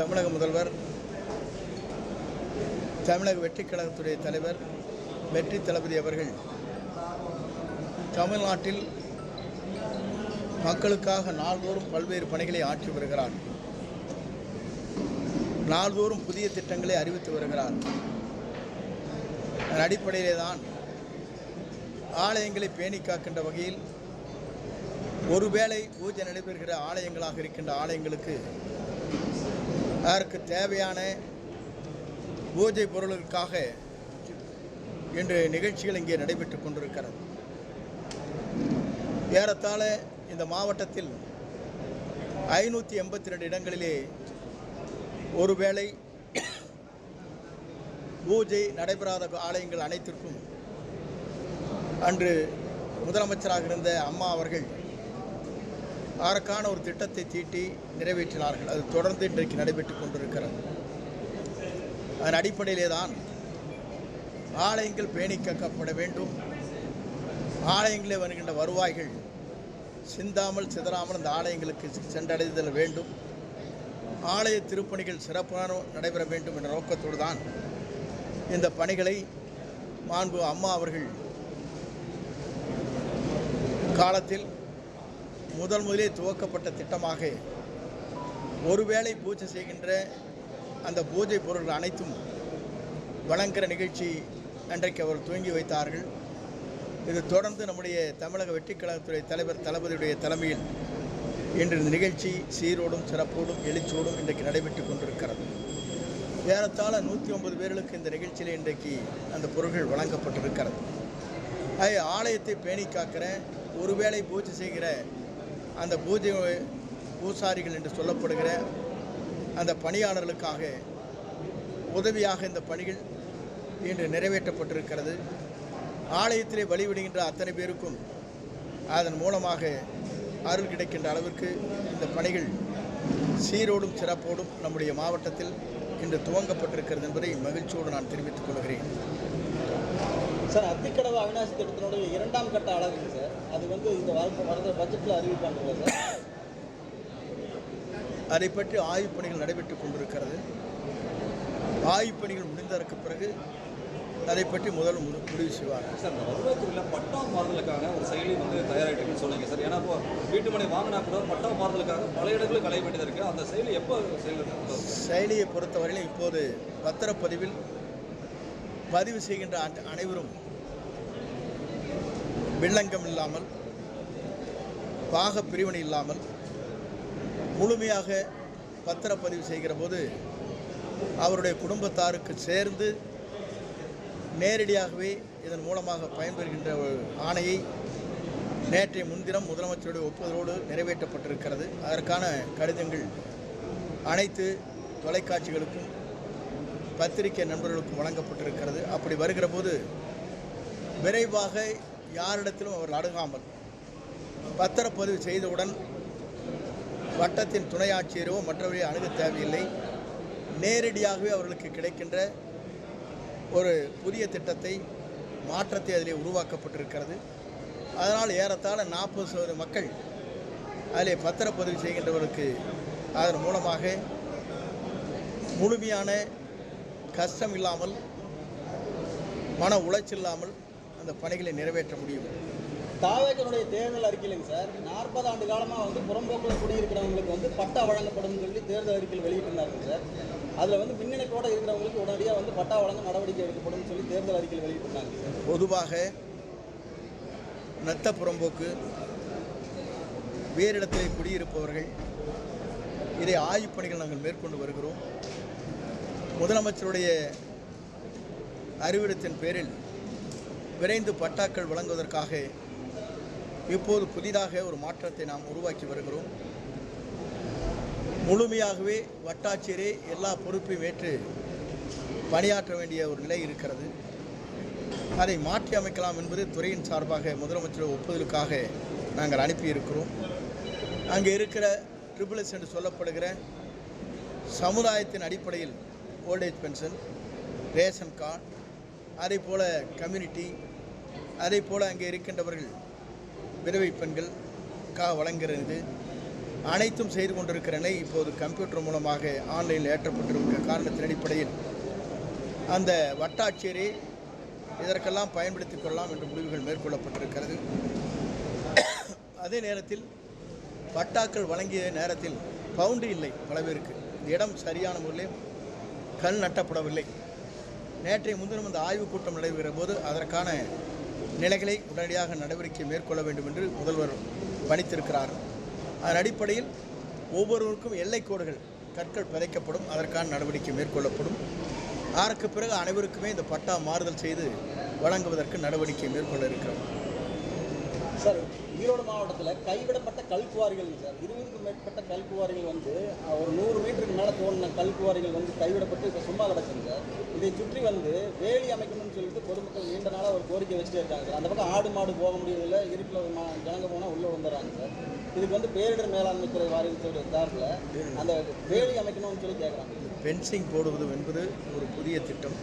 தமிழக முதல்வர், தமிழக வெற்றிக் கழகத்துடைய தலைவர் வெற்றி தளபதி அவர்கள் தமிழ்நாட்டில் மக்களுக்காக நாள்தோறும் பல்வேறு பணிகளை ஆற்றி வருகிறார். நாள்தோறும் புதிய திட்டங்களை அறிவித்து வருகிறார். அதன் அடிப்படையிலே தான் ஆலயங்களை பேணி காக்கின்ற வகையில் ஒருவேளை பூஜை நடைபெறுகிற ஆலயங்களாக இருக்கின்ற ஆலயங்களுக்கு அதற்கு தேவையான பூஜை பொருளுக்காக இன்று நிகழ்ச்சிகள் இங்கே நடைபெற்றுக் கொண்டிருக்கிறது. ஏறத்தாழ இந்த மாவட்டத்தில் 582 இடங்களிலே ஒருவேளை பூஜை நடைபெறாத ஆலயங்கள் அனைத்திற்கும் அன்று முதலமைச்சராக இருந்த அம்மா அவர்கள் அதற்கான ஒரு திட்டத்தை தீட்டி நிறைவேற்றினார்கள். அது தொடர்ந்து இன்றைக்கு நடைபெற்றுக் கொண்டிருக்கிறது. அதன் அடிப்படையிலே தான் ஆலயங்கள் பேணி காக்கப்பட வேண்டும். ஆலயங்களே வருகின்ற வருவாய்கள் சிந்தாமல் சிதறாமல் அந்த ஆலயங்களுக்கு சென்றடைதல் வேண்டும். ஆலய திருப்பணிகள் சிறப்பான நடைபெற வேண்டும் என்ற நோக்கத்தோடு தான் இந்த பணிகளை மாண்பு அம்மா அவர்கள் காலத்தில் முதலே துவக்கப்பட்ட திட்டமாக ஒருவேளை பூஜை செய்கின்ற அந்த பூஜை பொருட்கள் அனைத்தும் வழங்குகிற நிகழ்ச்சி அன்றைக்கு அவர் துவங்கி வைத்தார்கள். இது தொடர்ந்து நம்முடைய தமிழக வெற்றிக் கழகத்துடைய தலைவர் தளபதியுடைய தலைமையில் இன்று இந்த நிகழ்ச்சி சீரோடும் சிறப்போடும் எழுச்சியோடும் இன்றைக்கு நடைபெற்று கொண்டிருக்கிறது. ஏறத்தாழ 109 பேர்களுக்கு இந்த நிகழ்ச்சியில் இன்றைக்கு அந்த பொருட்கள் வழங்கப்பட்டிருக்கிறது. ஆலயத்தை பேணி காக்கிற ஒருவேளை பூஜை செய்கிற அந்த பூசாரிகள் என்று சொல்லப்படுகிற அந்த பணியாளர்களுக்காக உதவியாக இந்த பணிகள் இன்று நிறைவேற்றப்பட்டிருக்கிறது. ஆலயத்திலே வழிவிடுகின்ற அத்தனை பேருக்கும் அதன் மூலமாக அருள் கிடைக்கின்ற அளவிற்கு இந்த பணிகள் சீரோடும் சிறப்போடும் நம்முடைய மாவட்டத்தில் இன்று துவங்கப்பட்டிருக்கிறது என்பதை மகிழ்ச்சியோடு நான் தெரிவித்துக் கொள்கிறேன். சார், அத்திக்கடவு அவிநாசி திட்டத்தினுடைய 2ஆம் கட்ட அழகுங்க சார், அது இந்த வருகிற பட்ஜெட்டில் அறிவிப்பாங்க சார். அதை பற்றி ஆய்வுப் பணிகள் நடைபெற்றுக் கொண்டிருக்கிறது. ஆய்வுப் பணிகள் முடிந்ததற்கு பிறகு அதை பற்றி முடிவு செய்வார்கள். சார், இந்த வருவாய்த்துறையில் பட்டா மாறுதலுக்காக ஒரு செயலி தயாராகிட்டுன்னு சொன்னீங்க சார். ஏன்னா இப்போ வீட்டு மனை வாங்கினா கூட பட்டா மாறுதலுக்காக பல இடங்களில் களைய வேண்டியது இருக்குது. அந்த செயலி எப்போ செயலியை பொறுத்தவரையிலும் இப்போது பத்திரப்பதிவில் பதிவு செய்கின்ற அனைவரும் வில்லங்கம் இல்லாமல் பாக பிரிவினை இல்லாமல் முழுமையாக பத்திரப்பதிவு செய்கிற போது அவருடைய குடும்பத்தாருக்கு சேர்ந்து நேரடியாகவே இதன் மூலமாக பயன்பெறுகின்ற ஒரு ஆணையை நேற்றைய முன்தினம் முதலமைச்சருடைய ஒப்புதலோடு நிறைவேற்றப்பட்டிருக்கிறது. அதற்கான கடிதங்கள் அனைத்து தொலைக்காட்சிகளுக்கும் பத்திரிகை நண்பர்களுக்கும் வழங்கப்பட்டிருக்கிறது. அப்படி வருகிற போது விரைவாக யாரிடத்திலும் அவர் அணுகாமல் பத்திரப்பதிவு செய்தவுடன் வட்டத்தின் துணை ஆட்சியரோ மற்றவரையோ அணுக தேவையில்லை. நேரடியாகவே அவர்களுக்கு கிடைக்கின்ற ஒரு புதிய திட்டத்தை மாற்றத்தை அதிலே உருவாக்கப்பட்டிருக்கிறது. அதனால் ஏறத்தாழ 40% மக்கள் அதிலே பத்திரப்பதிவு செய்கின்றவர்களுக்கு அதன் மூலமாக முழுமையான கஷ்டம் இல்லாமல் மன உளைச்சல் இல்லாமல் அந்த பணிகளை நிறைவேற்ற முடியும். தாவேகனுடைய தேர்தல் அறிக்கையிலைங்க சார், 40 ஆண்டு காலமாக புறம்போக்கில் குடியிருக்கிறவங்களுக்கு பட்டா வழங்கப்படும் சொல்லி தேர்தல் அறிக்கையில் வெளியிட்டிருந்தாங்க சார். அதில் பின்னணிப்போடு இருக்கிறவங்களுக்கு உடனடியாக பட்டா வழங்க நடவடிக்கை எடுக்கப்படும் சொல்லி தேர்தல் அறிக்கையில் வெளியிட்டிருந்தாங்க. பொதுவாக நத்த புறம்போக்கு வேறு இடத்திலே குடியிருப்பவர்கள் இதை ஆய்வுப் பணிகள் நாங்கள் மேற்கொண்டு வருகிறோம். முதலமைச்சருடைய அறிவுறுத்தின் பேரில் விரைந்து பட்டாக்கள் வழங்குவதற்காக இப்போது புதிதாக ஒரு மாற்றத்தை நாம் உருவாக்கி வருகிறோம். முழுமையாகவே வட்டாட்சியரே எல்லா பொறுப்பையும் ஏற்று பணியாற்ற வேண்டிய ஒரு நிலை இருக்கிறது. அதை மாற்றி அமைக்கலாம் என்பது துறையின் சார்பாக முதலமைச்சர் ஒப்புதலுக்காக நாங்கள் அனுப்பியிருக்கிறோம். அங்கே இருக்கிற ட்ரிபிள்எஸ் என்று சொல்லப்படுகிற சமுதாயத்தின் அடிப்படையில் ஓல்டேஜ் பென்ஷன், ரேஷன் கார்டு, அதே போல் கம்யூனிட்டி, அதே போல் அங்கே இருக்கின்றவர்கள் விதவை பெண்கள் வழங்குகிறது. அனைத்தும் செய்து கொண்டிருக்கிற நிலை இப்போது கம்ப்யூட்டர் மூலமாக ஆன்லைனில் ஏற்றப்பட்டிருக்கிற காரணத்தின் அடிப்படையில் அந்த வட்டாட்சியரை இதற்கெல்லாம் பயன்படுத்திக் கொள்ளலாம் என்ற முடிவுகள் மேற்கொள்ளப்பட்டிருக்கிறது. அதே நேரத்தில் பட்டாக்கள் வழங்கிய நேரத்தில் பவுண்டரி இல்லை. பல பேருக்கு இந்த இடம் சரியான முறையில் கல் நட்டப்படவில்லை. நேற்றைய முன்தினம் இந்த ஆய்வுக் கூட்டம் நடைபெறுகிற போது அதற்கான நிலைகளை உடனடியாக நடவடிக்கை மேற்கொள்ள வேண்டும் என்று முதல்வர் பணித்திருக்கிறார். அதன் அடிப்படையில் ஒவ்வொருவருக்கும் எல்லைக்கோடுகள் கற்கள் பதிக்கப்படும். அதற்கான நடவடிக்கை மேற்கொள்ளப்படும். அதற்கு பிறகு அனைவருக்குமே இந்த பட்டா மாறுதல் செய்து வழங்குவதற்கு நடவடிக்கை மேற்கொள்ள இருக்கிறோம். சார், ஈரோடு மாவட்டத்தில் கைவிடப்பட்ட கல்குவாரிகள் சார் 20க்கும் மேற்பட்ட கல்குவாரிகள் வந்து ஒரு 100 மீட்டருக்கு மேலே தோண்டின கல்குவாரிகள் வந்து கைவிடப்பட்டு இப்போ சும்மா கிடக்குங்க சார். இதை சுற்றி வந்து வேலி அமைக்கணும்னு சொல்லிட்டு பொதுமக்கள் நீண்ட நாளாக ஒரு கோரிக்கை வச்சுட்டே இருக்காங்க சார். அந்த பக்கம் ஆடு மாடு போக முடியவில்லை, இருட்டில் ஜனங்க போனால் உள்ளே வந்துடுறாங்க சார். இதுக்கு வந்து பேரிடர் மேலாண்மை துறை வாரியத்தோட சார்பில் அந்த வேலி அமைக்கணும்னு சொல்லி கேட்குறாங்க. ஃபென்சிங் போடுவது என்பது ஒரு புதிய திட்டம்.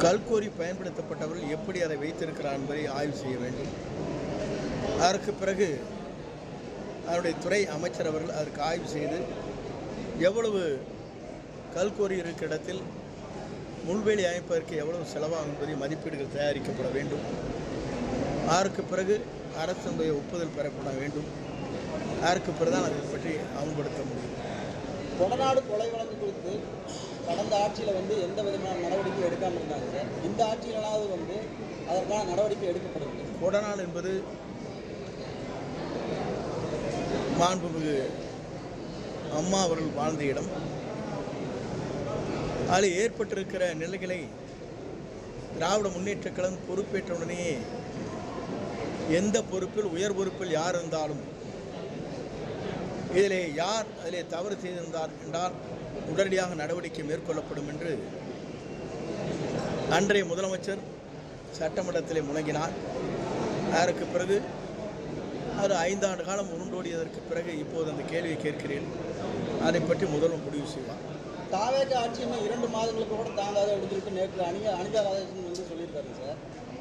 கல்கோரி பயன்படுத்தப்பட்டவர்கள் எப்படி அதை வைத்திருக்கிறார் என்பதை ஆய்வு செய்ய வேண்டும். அதற்கு பிறகு அதனுடைய துறை அமைச்சர் அவர்கள் அதற்கு ஆய்வு செய்து எவ்வளவு கல்கோரி இருக்கிற இடத்தில் முள்வேலி அமைப்பதற்கு எவ்வளவு செலவாகும் என்பதை மதிப்பீடுகள் தயாரிக்கப்பட வேண்டும். அதற்கு பிறகு அரசுடைய ஒப்புதல் பெறப்பட வேண்டும். அதற்கு பிறகுதான் அதை பற்றி அமல்படுத்த முடியும். கொடநாடு கொலை வழக்கு குறித்து கடந்த ஆட்சியில் வந்து எந்த விதமான நடவடிக்கை எடுக்காமல் இருந்தாங்க சார். இந்த ஆட்சியிலாவது வந்து அதற்கான நடவடிக்கை எடுக்கப்படவில்லை. கொடநாடு என்பது மாண்புமிகு அம்மா அவர்கள் வாழ்ந்த இடம். அதில் ஏற்பட்டிருக்கிற நிலைகளை திராவிட முன்னேற்றக் கழகம் பொறுப்பேற்ற உடனேயே எந்த பொறுப்பில் உயர் பொறுப்பில் யார் இருந்தாலும் இதிலே யார் அதிலே தவறு செய்திருந்தார் என்றால் உடனடியாக நடவடிக்கை மேற்கொள்ளப்படும் என்று அன்றைய முதலமைச்சர் சட்டமன்றத்திலே முழங்கினார். அதற்கு பிறகு அது 5 ஆண்டு காலம் உருண்டோடியதற்கு பிறகு இப்போது அந்த கேள்வியை கேட்கிறேன். அதை பற்றி முதல்வர் முடிவு செய்வார். தாவேக ஆட்சி இன்னும் 2 மாதங்களுக்கு கூட தாங்காது அப்படின்னு சொல்லிட்டு நேற்று அனிதா ராதாகிருஷ்ணன் வந்து சொல்லியிருக்காரு சார்.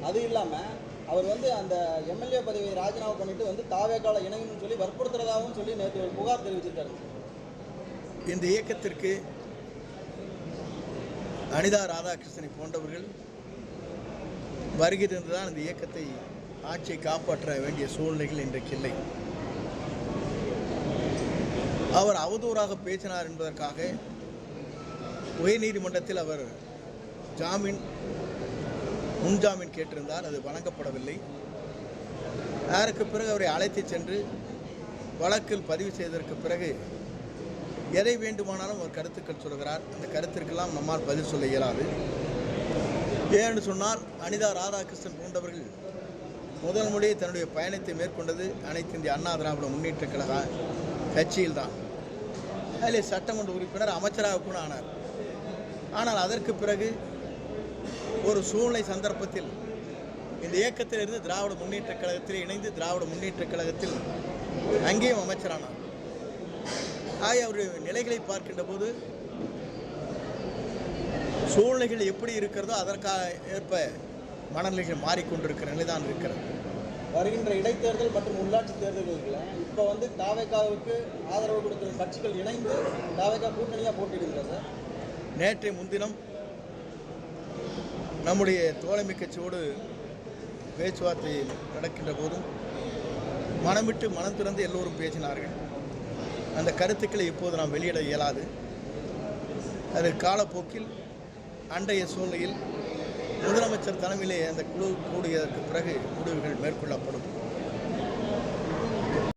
அது இல்லாமல் அவர் வந்து அந்த எம்எல்ஏ பதவியை ராஜினாமா பண்ணிட்டு வந்து தாவேகால இணையணும்னு சொல்லி வற்புறுத்துறதாகவும் சொல்லி நேற்று ஒரு புகார் தெரிவிச்சிருக்காரு. இந்த இயக்கத்திற்கு அனிதா ராதாகிருஷ்ணனை போன்றவர்கள் வருகை இருந்துதான் இந்த இயக்கத்தை ஆட்சியை காப்பாற்ற வேண்டிய சூழ்நிலைகள் இன்றைக்கு இல்லை. அவர் அவதூறாக பேசினார் என்பதற்காக உயர்நீதிமன்றத்தில் அவர் முன்ஜாமீன் கேட்டிருந்தார். அது வழங்கப்படவில்லை. அதற்கு பிறகு அவரை அழைத்து சென்று வழக்கில் பதிவு செய்ததற்கு பிறகு எதை வேண்டுமானாலும் அவர் கருத்துக்கள் சொல்கிறார். அந்த கருத்திற்கெல்லாம் நம்மால் பதில் சொல்ல இயலாது. ஏன்னு சொன்னால் அனிதா ராதாகிருஷ்ணன் போன்றவர்கள் முதல் முறையே தன்னுடைய பயணத்தை மேற்கொண்டது அனைத்து இந்திய அண்ணா திராவிட முன்னேற்ற கழக கட்சியில்தான். அதில் சட்டமன்ற உறுப்பினர் அமைச்சராக கூட ஆனார். ஆனால் அதற்கு பிறகு ஒரு சூழ்நிலை சந்தர்ப்பத்தில் இந்த இயக்கத்திலிருந்து திராவிட முன்னேற்ற கழகத்தில் இணைந்து திராவிட முன்னேற்ற கழகத்தில் அங்கேயும் அமைச்சரானார். ஆகிய அவருடைய நிலைகளை பார்க்கின்ற போது சூழ்நிலைகள் எப்படி இருக்கிறதோ அதற்காக ஏற்ப மனநிலைகள் மாறிக்கொண்டிருக்கிற நிலைதான் இருக்கிறது. வருகின்ற இடைத்தேர்தல் மற்றும் உள்ளாட்சி தேர்தல்களில் இப்போ வந்து தாவேகாவுக்கு ஆதரவு கொடுக்கிற கட்சிகள் இணைந்து தாவேகா கூட்டணியாக போட்டியிடுகிறது. நேற்றைய முன்தினம் நம்முடைய தோழமை கட்சியோடு பேச்சுவார்த்தை நடக்கின்ற போதும் மனமிட்டு மனம் திறந்து எல்லோரும் பேசினார்கள். அந்த கருத்துக்களை இப்போது நாம் வெளியிட இயலாது. அது காலப்போக்கில் அன்றைய சூழ்நிலையில் முதலமைச்சர் தலைமையிலே அந்த குழு கூடியதற்கு பிறகு முடிவுகள் மேற்கொள்ளப்படும்.